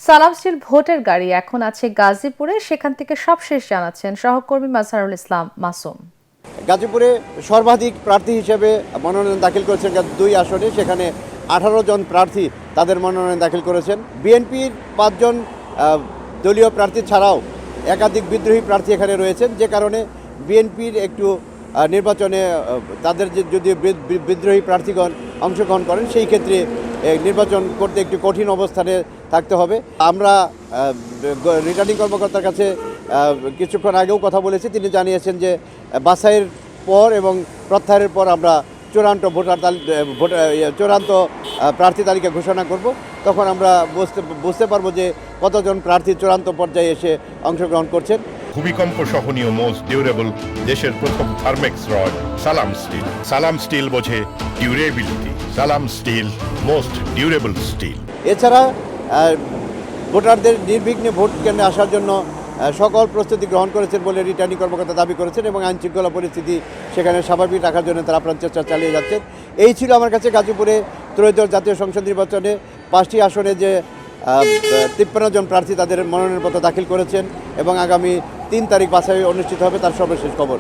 সালাম স্টিল ভোটের গাড়ি এখন আছে গাজীপুরে, সেখান থেকে সবশেষ জানাচ্ছেন সহকর্মী মাজহারুল ইসলাম মাসুম। গাজীপুরে সর্বাধিক প্রার্থী হিসেবে মনোনয়ন দাখিল করেছেন 2 আসনে, সেখানে 18 জন প্রার্থী তাদের মনোনয়ন দাখিল করেছেন। বিএনপির 5 জন দলীয় প্রার্থী ছাড়াও একাধিক বিদ্রোহী প্রার্থী এখানে রয়েছেন, যে কারণে বিএনপির একটু নির্বাচনে তাদের যদি বিদ্রোহী প্রার্থীগণ অংশগ্রহণ করেন সেই ক্ষেত্রে নির্বাচন করতে একটু কঠিন অবস্থানে থাকতে হবে। আমরা রিটার্নিং কর্মকর্তার কাছে কিছুক্ষণ আগেও কথা বলেছি, তিনি জানিয়েছেন যে বাছাইয়ের পর এবং প্রত্যাহারের পর আমরা চূড়ান্ত চূড়ান্ত প্রার্থী তালিকা ঘোষণা করব। তখন আমরা বুঝতে পারবো যে কতজন প্রার্থী চূড়ান্ত পর্যায়ে এসে অংশগ্রহণ করছেন। ভূমিকম্প সহনীয় মোস্ট ডিউরেবল দেশের প্রথম থার্মেক্স রড সালাম স্টিল। সালাম স্টিল বোঝে ডিউরেবিলিটি। সালাম স্টিল মোস্ট ডিউরেবল স্টিল। এছাড়া ভোটারদের নির্বিঘ্নে ভোট কেন্দ্রে আসার জন্য সকল প্রস্তুতি গ্রহণ করেছেন বলে রিটার্নিং কর্মকর্তা দাবি করেছেন এবং আইনশৃঙ্খলা পরিস্থিতি সেখানে স্বাভাবিক রাখার জন্য তারা আপ্রাণ চেষ্টা চালিয়ে যাচ্ছেন। এই ছিল আমার কাছে গাজীপুরে ত্রয়োদশ জাতীয় সংসদ নির্বাচনে 5টি আসনে যে 53 জন প্রার্থী তাদের মনোনয়নপত্র দাখিল করেছেন এবং আগামী 3 তারিখ বাছাই অনুষ্ঠিত হবে তার সর্বশেষ খবর।